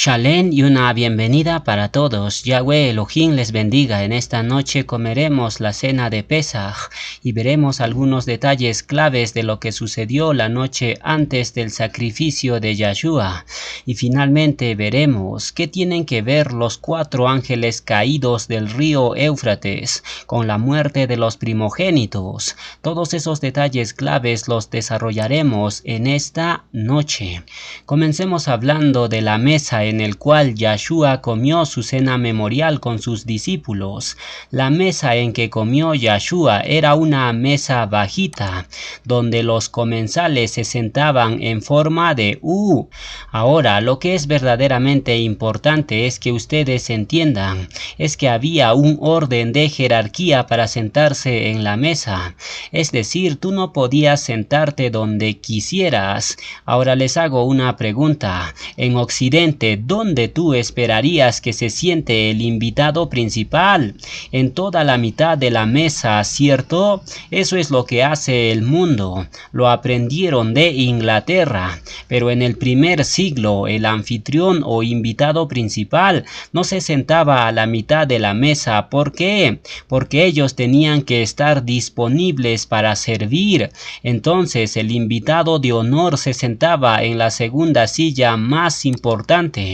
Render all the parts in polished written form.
Shalén y una bienvenida para todos. Yahweh Elohim les bendiga. En esta noche comeremos la cena de Pesaj y veremos algunos detalles claves de lo que sucedió la noche antes del sacrificio de Yahshua. Y finalmente veremos qué tienen que ver los 4 ángeles caídos del río Éufrates con la muerte de los primogénitos. Todos esos detalles claves los desarrollaremos en esta noche. Comencemos hablando de la mesa en el cual Yahshua comió su cena memorial con sus discípulos. La mesa en que comió Yahshua era una mesa bajita, donde los comensales se sentaban en forma de U. Ahora, lo que es verdaderamente importante es que ustedes entiendan, es que había un orden de jerarquía para sentarse en la mesa. Es decir, tú no podías sentarte donde quisieras. Ahora les hago una pregunta. En Occidente, ¿dónde tú esperarías que se siente el invitado principal? En toda la mitad de la mesa, ¿cierto? Eso es lo que hace el mundo. Lo aprendieron de Inglaterra. Pero en el primer siglo, el anfitrión o invitado principal no se sentaba a la mitad de la mesa. ¿Por qué? Porque ellos tenían que estar disponibles para servir. Entonces, el invitado de honor se sentaba en la segunda silla más importante.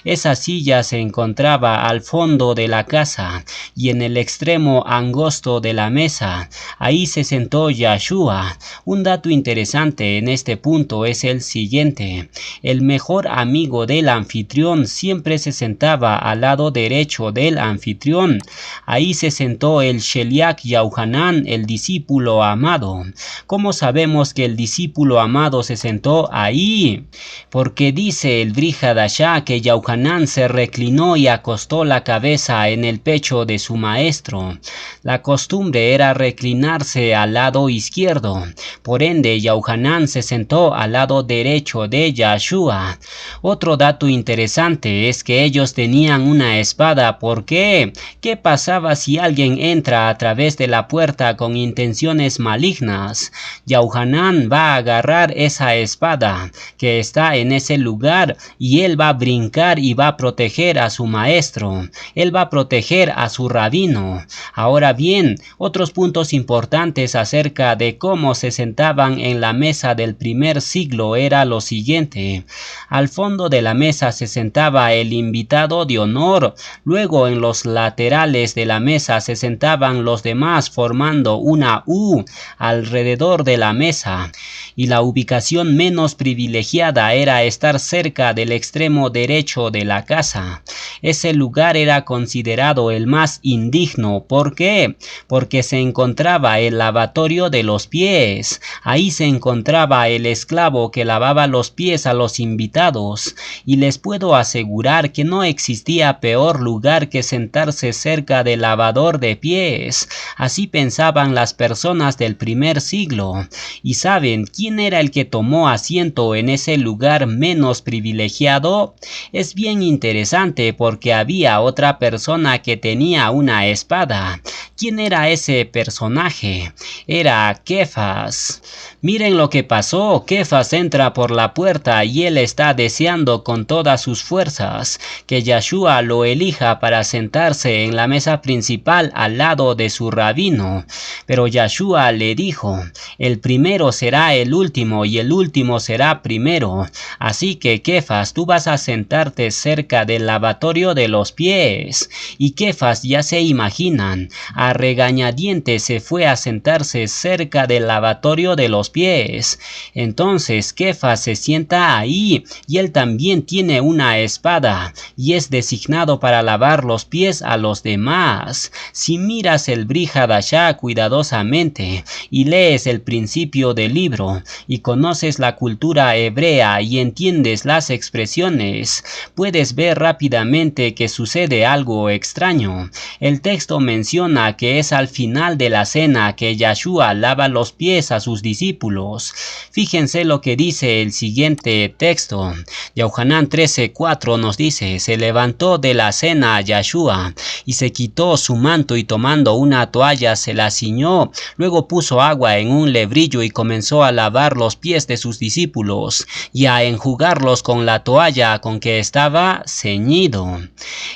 Esa silla se encontraba al fondo de la casa y en el extremo angosto de la mesa. Ahí se sentó Yahshua. Un dato interesante en este punto es el siguiente. El mejor amigo del anfitrión siempre se sentaba al lado derecho del anfitrión. Ahí se sentó el Sheliach Yohanan, el discípulo amado. ¿Cómo sabemos que el discípulo amado se sentó ahí? Porque dice el Brit Hadashah que Yohanan se reclinó y acostó la cabeza en el pecho de su maestro. La costumbre era reclinarse al lado izquierdo. Por ende, Yohanan se sentó al lado derecho de Yahshua. Otro dato interesante es que ellos tenían una espada. ¿Por qué? ¿Qué pasaba si alguien entra a través de la puerta con intenciones malignas? Yohanan va a agarrar esa espada que está en ese lugar y él va a brincar y va a proteger a su maestro. Él va a proteger a su rabino. Ahora bien, otros puntos importantes acerca de cómo se sentaban en la mesa del primer siglo era lo siguiente. Al fondo de la mesa se sentaba el invitado de honor. Luego en los laterales de la mesa se sentaban los demás formando una U alrededor de la mesa. Y la ubicación menos privilegiada era estar cerca del extremo derecho de la casa. Ese lugar era considerado el más indigno. ¿Por qué? Porque se encontraba el lavatorio de los pies. Ahí se encontraba el esclavo que lavaba los pies a los invitados. Y les puedo asegurar que no existía peor lugar que sentarse cerca del lavador de pies. Así pensaban las personas del primer siglo. ¿Y saben quién era el que tomó asiento en ese lugar menos privilegiado? Es bien interesante porque había otra persona que tenía una espada. ¿Quién era ese personaje? Era Kefas. Miren lo que pasó. Kefas entra por la puerta y él está deseando con todas sus fuerzas que Yahshua lo elija para sentarse en la mesa principal al lado de su rabino. Pero Yahshua le dijo, el primero será el último y el último será primero. Así que Kefas, tú vas a sentarte cerca del lavatorio de los pies. Y Kefas, ya se imaginan, a regañadientes se fue a sentarse cerca del lavatorio de los pies. Entonces Kefas se sienta ahí y él también tiene una espada y es designado para lavar los pies a los demás. Si miras el Brit Hadashah cuidadosamente y lees el principio del libro y conoces la cultura hebrea y entiendes las expresiones, puedes ver rápidamente que sucede algo extraño. El texto menciona que es al final de la cena que Yahshua lava los pies a sus discípulos. Fíjense lo que dice el siguiente texto. Yohanan 13:4 nos dice: se levantó de la cena Yahshua y se quitó su manto y tomando una toalla se la ciñó. Luego puso agua en un lebrillo y comenzó a lavar los pies de sus discípulos y a enjugarlos con la toalla con que estaba ceñido.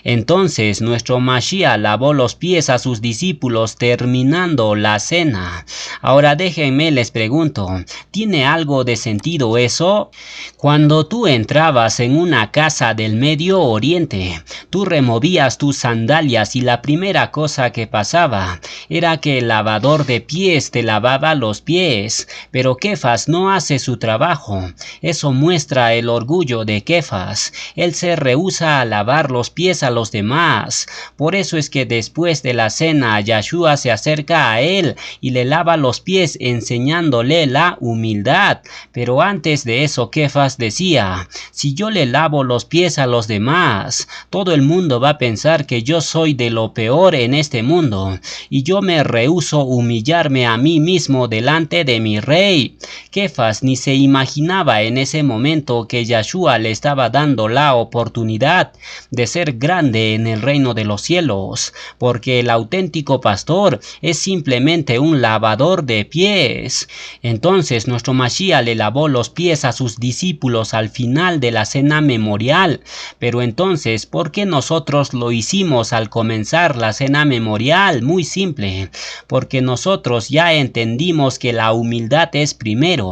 Entonces nuestro Mashiach lavó los pies a sus discípulos terminando la cena. Ahora déjenme les pregunto, ¿tiene algo de sentido eso? Cuando tú entrabas en una casa del Medio Oriente, tú removías tus sandalias y la primera cosa que pasaba era que el lavador de pies te lavaba los pies. Pero Kefas no hace su trabajo. Eso muestra el orgullo de Kefas. Él se rehúsa a lavar los pies a los demás. Por eso es que después de la cena, Yahshua se acerca a él y le lava los pies enseñándole la humildad. Pero antes de eso, Kefas decía: si yo le lavo los pies a los demás, todo el mundo va a pensar que yo soy de lo peor en este mundo, y yo me rehúso humillarme a mí mismo delante de mi rey. Kefas ni se imaginaba en ese momento que Yahshua le estaba dando la oportunidad de ser grande en el reino de los cielos, porque el auténtico pastor es simplemente un lavador de pies. Entonces nuestro Mashiach le lavó los pies a sus discípulos al final de la cena memorial. Pero entonces, ¿por qué nosotros lo hicimos al comenzar la cena memorial? Muy simple, porque nosotros ya entendimos que la humildad es primero.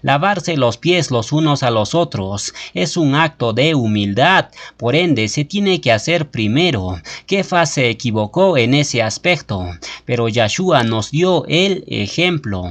Lavarse los pies los unos a los otros es un acto de humildad, por ende se tiene que hacer primero. Kefas se equivocó en ese aspecto, pero Yahshua nos dio el ejemplo.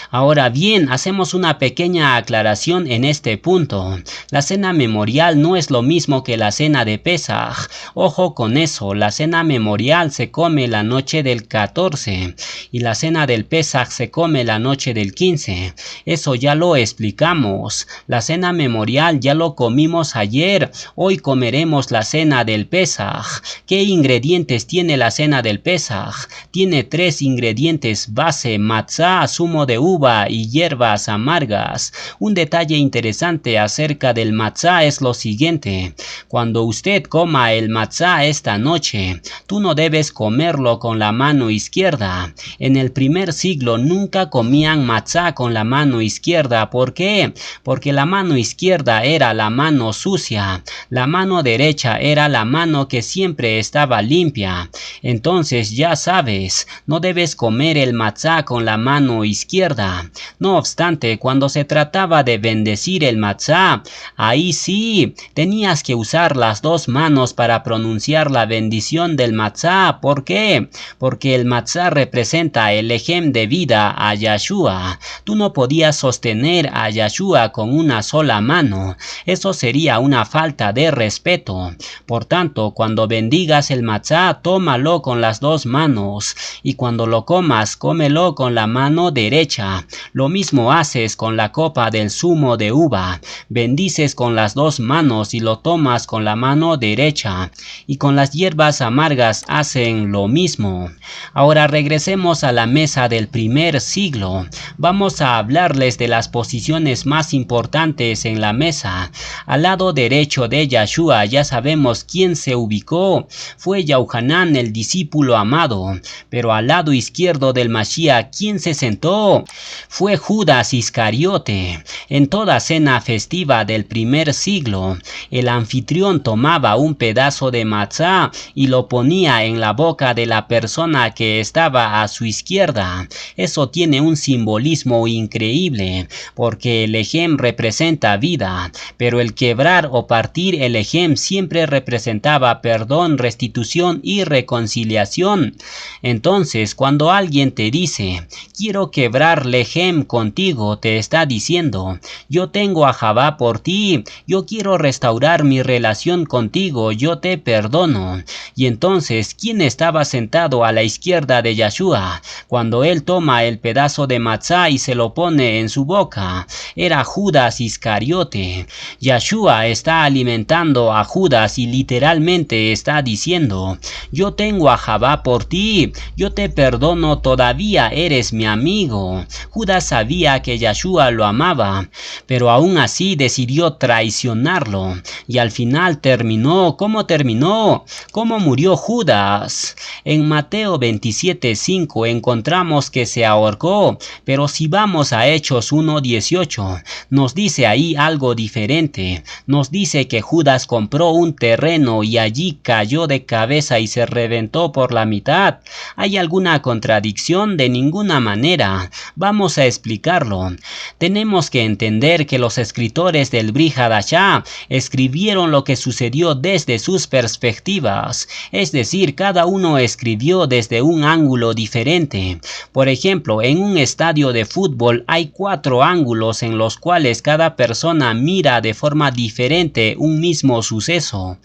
Ahora bien, hacemos una pequeña aclaración en este punto. La cena memorial no es lo mismo que la cena de Pesaj. Ojo con eso, la cena memorial se come la noche del 14 y la cena del Pesaj se come la noche del 15. Eso ya lo explicamos. La cena memorial ya lo comimos ayer. Hoy comeremos la cena del Pesaj. ¿Qué ingredientes tiene la cena del Pesaj? Tiene 3 ingredientes base: matzá, zumo de uva y hierbas amargas. Un detalle interesante acerca del matzá es lo siguiente: cuando usted coma el matzá esta noche, tú no debes comerlo con la mano izquierda. En el primer siglo nunca comían matzá con la mano izquierda. ¿Por qué? Porque la mano izquierda era la mano sucia. La mano derecha era la mano que siempre estaba limpia. Entonces ya sabes, no debes comer el matzá con la mano izquierda. No obstante, cuando se trataba de bendecir el matzá, ahí sí, tenías que usar las 2 manos para pronunciar la bendición del matzá. ¿Por qué? Porque el matzá representa el ejem de vida a Yahshua. Tú no podías sostener a Yahshua con una sola mano. Eso sería una falta de respeto. Por tanto, cuando bendigas el matzá, tómalo con las 2 manos. Y cuando lo comas, cómelo con la mano derecha. Lo mismo haces con la copa del zumo de uva. Bendices con las 2 manos y lo tomas con la mano derecha. Y con las hierbas amargas hacen lo mismo. Ahora regresemos a la mesa del primer siglo. Vamos a hablarles de las posiciones más importantes en la mesa. Al lado derecho de Yahshua ya sabemos quién se ubicó. Fue Yohanan, el discípulo amado. Pero al lado izquierdo del Mashiach, ¿quién se sentó? Fue Judas Iscariote. En toda cena festiva del primer siglo, el anfitrión tomaba un pedazo de matzá y lo ponía en la boca de la persona que estaba a su izquierda. Eso tiene un simbolismo increíble, porque el ejem representa vida, pero el quebrar o partir el ejem siempre representaba perdón, restitución y reconciliación. Entonces, cuando alguien te dice: quiero quebrar lejem contigo, te está diciendo: yo tengo a Javá por ti, yo quiero restaurar mi relación contigo, yo te perdono. Y entonces, ¿quién estaba sentado a la izquierda de Yahshua cuando él toma el pedazo de matzá y se lo pone en su boca? Era Judas Iscariote. Yahshua está alimentando a Judas y literalmente está diciendo: yo tengo a Javá por ti ti, yo te perdono, todavía eres mi amigo. Judas sabía que Yeshua lo amaba, pero aún así decidió traicionarlo. Y al final terminó, ¿cómo terminó? ¿Cómo murió Judas? En Mateo 27:5 encontramos que se ahorcó, pero si vamos a Hechos 1:18, nos dice ahí algo diferente. Nos dice que Judas compró un terreno y allí cayó de cabeza y se reventó por la mitad. ¿Hay alguna contradicción? De ninguna manera. Vamos a explicarlo. Tenemos que entender que los escritores del Brit Hadashah escribieron lo que sucedió desde sus perspectivas, es decir, cada uno escribió desde un ángulo diferente. Por ejemplo, en un estadio de fútbol hay 4 ángulos en los cuales cada persona mira de forma diferente un mismo suceso.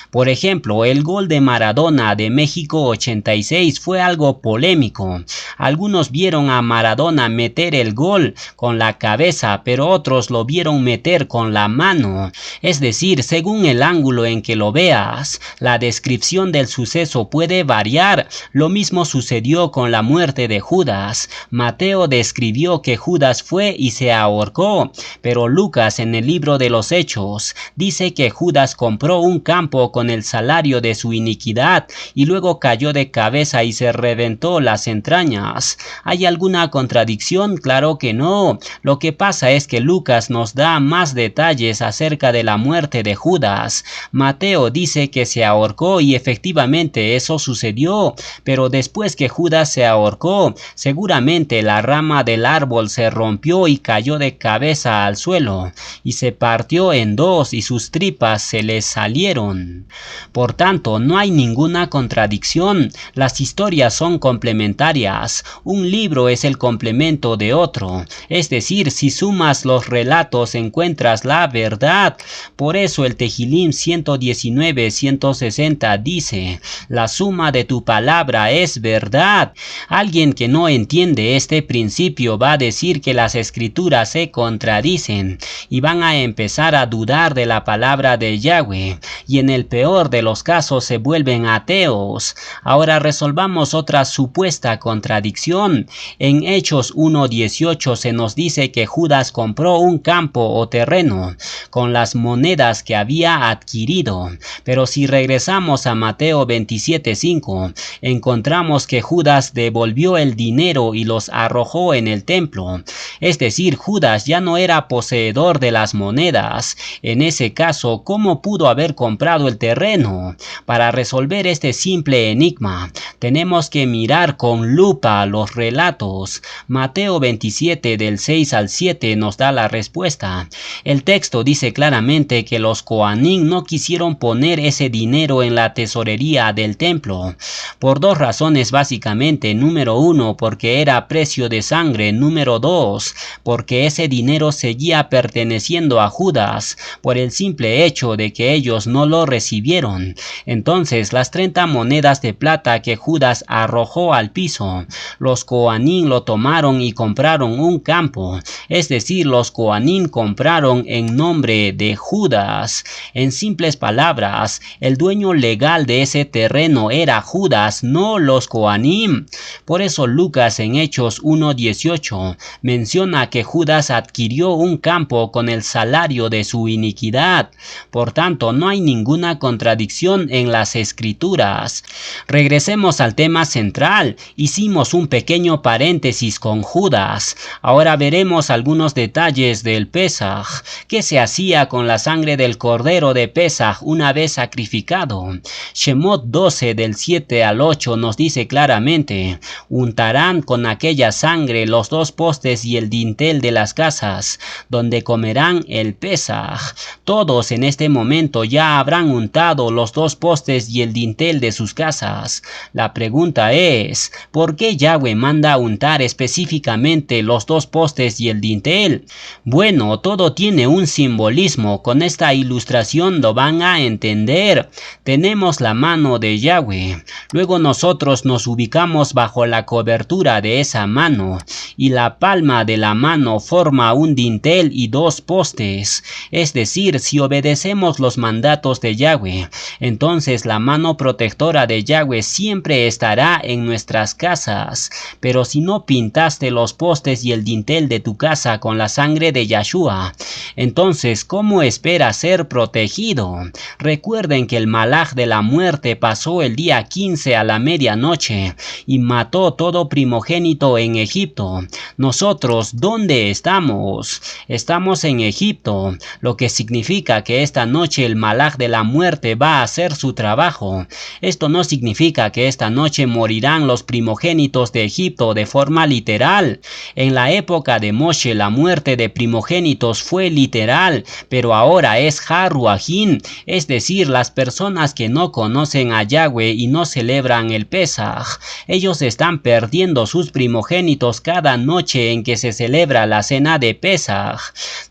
Por ejemplo, el gol de Maradona de México 86 fue algo polémico. Algunos vieron a Maradona meter el gol con la cabeza, pero otros lo vieron meter con la mano. Es decir, según el ángulo en que lo veas, la descripción del suceso puede variar. Lo mismo sucedió con la muerte de Judas. Mateo describió que Judas fue y se ahorcó, pero Lucas en el libro de los Hechos dice que Judas compró un campo con el salario de su iniquidad y luego cayó de cabeza y se reventó las entrañas. ¿Hay alguna contradicción? Claro que no. Lo que pasa es que Lucas nos da más detalles acerca de la muerte de Judas. Mateo dice que se ahorcó y efectivamente eso sucedió, pero después que Judas se ahorcó, seguramente la rama del árbol se rompió y cayó de cabeza al suelo, y se partió en 2 y sus tripas se le salieron. Por tanto, no hay ninguna contradicción. Las historias son complementarias. Un libro es el complemento de otro. Es decir, si sumas los relatos encuentras la verdad. Por eso el Tehilim 119:160 dice: la suma de tu palabra es verdad. Alguien que no entiende este principio va a decir que las escrituras se contradicen y van a empezar a dudar de la palabra de Yahweh, y en el peor de los casos se vuelven ateos. Ahora resolvamos otra supuesta contradicción. En Hechos 1:18 se nos dice que Judas compró un campo o terreno con las monedas que había adquirido, pero si regresamos a Mateo 27:5 encontramos que Judas devolvió el dinero y los arrojó en el templo. Es decir, Judas ya no era poseedor de las monedas. En ese caso, ¿cómo pudo haber comprado el terreno? Para resolver este simple enigma, tenemos que mirar con lupa los relatos. Mateo 27 del 6 al 7 nos da la respuesta. El texto dice claramente que los Coanín no quisieron poner ese dinero en la tesorería del templo, por 2 razones básicamente. Número 1, porque era precio de sangre. Número 2, porque ese dinero seguía perteneciendo a Judas por el simple hecho de que ellos no lo recibieron. Entonces, las 30 monedas de plata que Judas arrojó al piso, los Coanín lo tomaron y compraron un campo. Es decir, los Coanín compraron en nombre de Judas. En simples palabras, el dueño legal de ese terreno era Judas, no los Coanín. Por eso Lucas en Hechos 1:18 menciona que Judas adquirió un campo con el salario de su iniquidad. Por tanto, no hay ninguna contradicción en las escrituras. Regresemos al tema central. Hicimos un pequeño paréntesis con Judas. Ahora veremos algunos detalles del Pesaj. ¿Qué se hacía con la sangre del cordero de Pesaj una vez sacrificado? Shemot 12 del 7 al 8 nos dice claramente: untarán con aquella sangre los 2 postes y el dintel de las casas, donde comerán el Pesaj. Todos en este momento ya habrán untado los 2 postes y el dintel de sus casas. La pregunta es: ¿por qué Yahweh manda untar específicamente los 2 postes y el dintel? Bueno, todo tiene un simbolismo. Con esta ilustración lo van a entender. Tenemos la mano de Yahweh. Luego nosotros nos ubicamos bajo la cobertura de esa mano. Y la palma de la mano forma un dintel y 2 postes. Es decir, si obedecemos los mandatos de Yahweh, entonces la mano protectora de Yahweh siempre estará en nuestras casas. Pero si no pintaste los postes y el dintel de tu casa con la sangre de Yahshua, entonces ¿cómo esperas ser protegido? Recuerden que el malaj de la muerte pasó el día 15 a la medianoche y mató todo primogénito en Egipto. Nosotros, ¿dónde estamos? Estamos en Egipto, lo que significa que esta noche el malaj de la muerte va a hacer su trabajo. Esto no significa que esta noche morirán los primogénitos de Egipto de forma literal. En la época de Moshe la muerte de primogénitos fue literal, pero ahora es Haruajín, es decir, las personas que no conocen a Yahweh y no celebran el Pesaj. Ellos están perdiendo sus primogénitos cada noche en que se celebra la cena de Pesaj.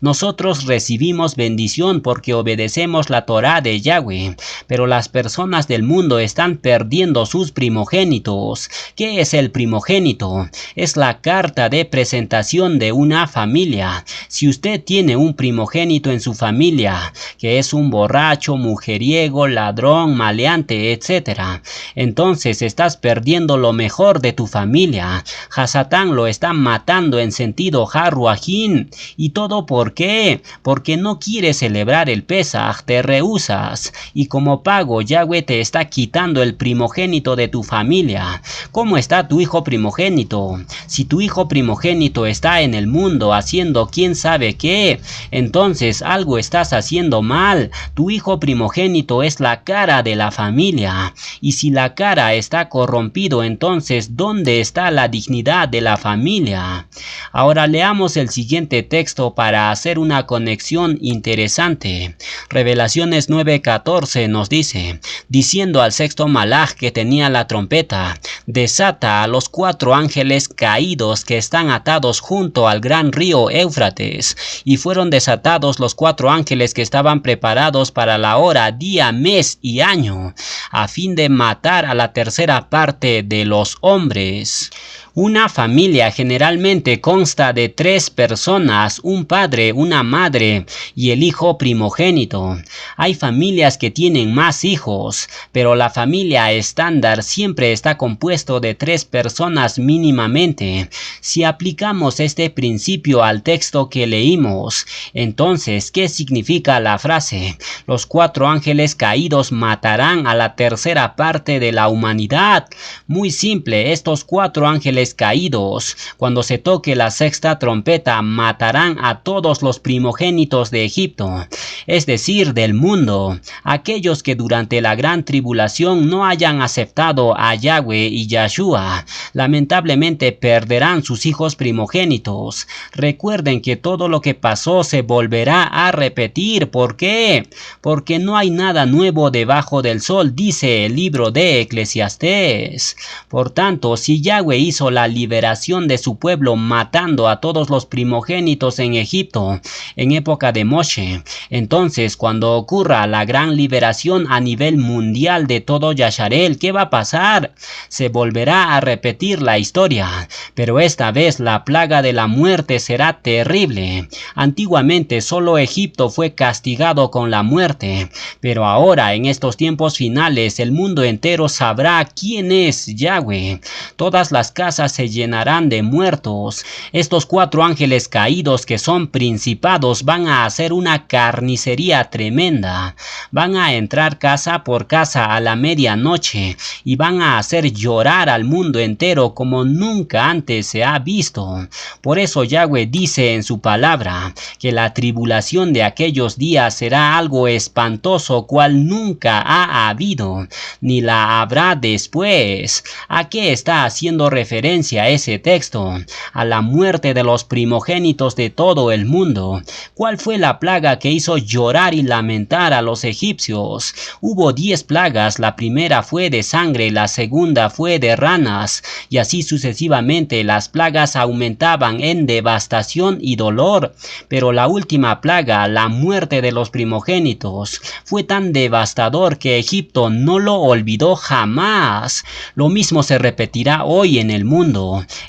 Nosotros recibimos bendición porque obedecemos la Torá de Yahweh, pero las personas del mundo están perdiendo sus primogénitos. ¿Qué es el primogénito? Es la carta de presentación de una familia. Si usted tiene un primogénito en su familia, que es un borracho, mujeriego, ladrón, maleante, etc., entonces estás perdiendo lo mejor de tu familia. Hasatán lo está matando en sentido Haruajín. ¿Y todo por qué? Porque no quieres celebrar el Pesaj, te rehusas. Y como pago, Yahweh te está quitando el primogénito de tu familia. ¿Cómo está tu hijo primogénito? Si tu hijo primogénito está en el mundo haciendo quién sabe qué, entonces algo estás haciendo mal. Tu hijo primogénito es la cara de la familia. Y si la cara está corrompido, entonces ¿dónde está la dignidad de la familia? Ahora leamos el siguiente texto para hacer una conexión interesante. Revelaciones 9:14 nos dice, diciendo al sexto malaj que tenía la trompeta, desata a los 4 ángeles caídos que están atados junto al gran río Éufrates. Y fueron desatados los 4 ángeles que estaban preparados para la hora, día, mes y año, a fin de matar a la tercera parte de los hombres. Una familia generalmente consta de 3 personas, un padre, una madre y el hijo primogénito. Hay familias que tienen más hijos, pero la familia estándar siempre está compuesto de 3 personas mínimamente. Si aplicamos este principio al texto que leímos, entonces, ¿qué significa la frase? Los 4 ángeles caídos matarán a la tercera parte de la humanidad. Muy simple, estos 4 ángeles caídos, cuando se toque la sexta trompeta, matarán a todos los primogénitos de Egipto, es decir, del mundo. Aquellos que durante la gran tribulación no hayan aceptado a Yahweh y Yahshua, lamentablemente perderán sus hijos primogénitos. Recuerden que todo lo que pasó se volverá a repetir. ¿Por qué? Porque no hay nada nuevo debajo del sol, dice el libro de Eclesiastés. Por tanto, si Yahweh hizo la liberación de su pueblo matando a todos los primogénitos en Egipto en época de Moshe, entonces cuando ocurra la gran liberación a nivel mundial de todo Yasharel, ¿qué va a pasar? Se volverá a repetir la historia, pero esta vez la plaga de la muerte será terrible. Antiguamente solo Egipto fue castigado con la muerte, pero ahora en estos tiempos finales el mundo entero sabrá quién es Yahweh. Todas las casas se llenarán de muertos. Estos 4 ángeles caídos que son principados van a hacer una carnicería tremenda. Van a entrar casa por casa a la medianoche y van a hacer llorar al mundo entero como nunca antes se ha visto. Por eso Yahweh dice en su palabra que la tribulación de aquellos días será algo espantoso cual nunca ha habido, ni la habrá después. ¿A qué está haciendo referencia referencia a ese texto, a la muerte de los primogénitos de todo el mundo. ¿Cuál fue la plaga que hizo llorar y lamentar a los egipcios? Hubo 10 plagas, la primera fue de sangre, la segunda fue de ranas, y así sucesivamente las plagas aumentaban en devastación y dolor. Pero la última plaga, la muerte de los primogénitos, fue tan devastador que Egipto no lo olvidó jamás. Lo mismo se repetirá hoy en el mundo.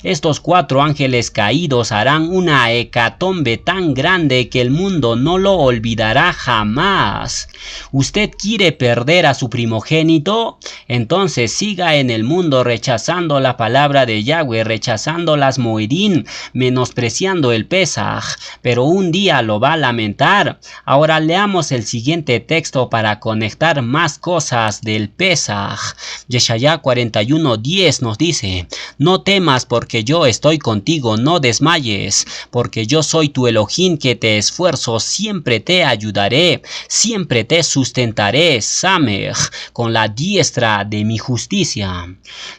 Estos 4 ángeles caídos harán una hecatombe tan grande que el mundo no lo olvidará jamás. ¿Usted quiere perder a su primogénito? Entonces siga en el mundo rechazando la palabra de Yahweh, rechazando las Moedim, menospreciando el Pesaj, pero un día lo va a lamentar. Ahora leamos el siguiente texto para conectar más cosas del Pesaj. Yeshaya 41:10 nos dice: no temas porque yo estoy contigo, no desmayes, porque yo soy tu Elohim que te esfuerzo, siempre te ayudaré, siempre te sustentaré, Samech, con la diestra de mi justicia.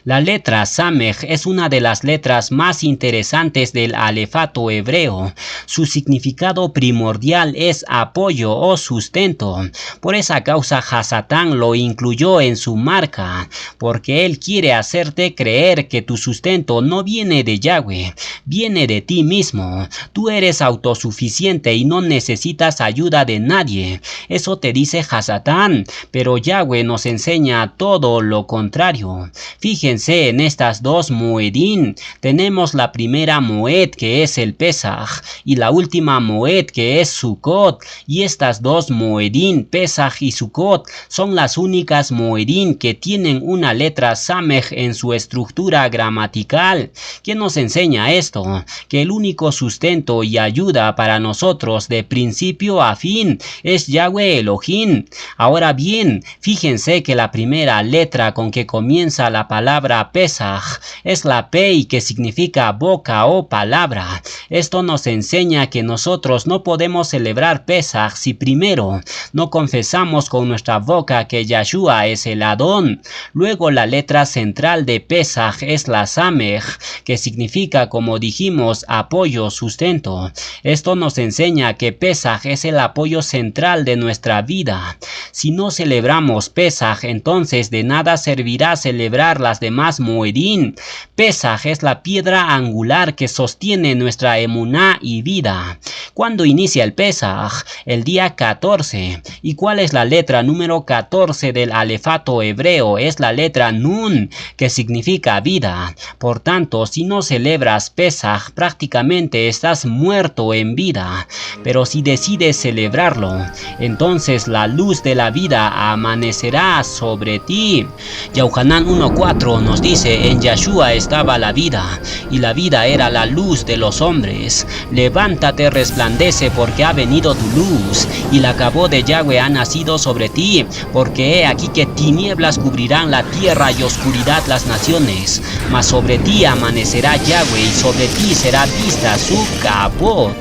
La letra Samech es una de las letras más interesantes del alefato hebreo. Su significado primordial es apoyo o sustento. Por esa causa Hasatán lo incluyó en su marca, porque él quiere hacerte creer que tu sustento no viene de Yahweh, viene de ti mismo. Tú eres autosuficiente y no necesitas ayuda de nadie. Eso te dice Hasatán, pero Yahweh nos enseña todo lo contrario. Fíjense en estas 2 Moedim. Tenemos la primera Moed, que es el Pesaj, y la última Moed, que es Sukkot. Y estas 2 Moedim, Pesaj y Sukkot, son las únicas Moedim que tienen una letra Samech en su estructura gramatical. ¿Quién nos enseña esto? Que el único sustento y ayuda para nosotros de principio a fin es Yahweh Elohim. Ahora bien, fíjense que la primera letra con que comienza la palabra Pesaj es la Pei, que significa boca o palabra. Esto nos enseña que nosotros no podemos celebrar Pesaj si primero no confesamos con nuestra boca que Yahshua es el Adón. Luego la letra central de Pesaj es la Samech, que significa, como dijimos, apoyo, sustento. Esto nos enseña que Pesaj es el apoyo central de nuestra vida. Si no celebramos Pesaj, entonces de nada servirá celebrar las demás Moedim. Pesaj es la piedra angular que sostiene nuestra emuná y vida. ¿Cuándo inicia el Pesaj? El día 14. ¿Y cuál es la letra número 14 del alefato hebreo? Es la letra Nun, que significa vida. Por tanto, si no celebras Pesaj, prácticamente estás muerto en vida. Pero si decides celebrarlo, entonces la luz de la vida amanecerá sobre ti. Yohanan 1:4 nos dice: en Yahshua estaba la vida, y la vida era la luz de los hombres. Levántate, resplandece, porque ha venido tu luz, y la cabó de Yahweh ha nacido sobre ti, porque he aquí que tinieblas cubrirán la tierra y oscuridad las naciones, mas sobre ti amanecerá Yahweh, y sobre ti será vista su cabot.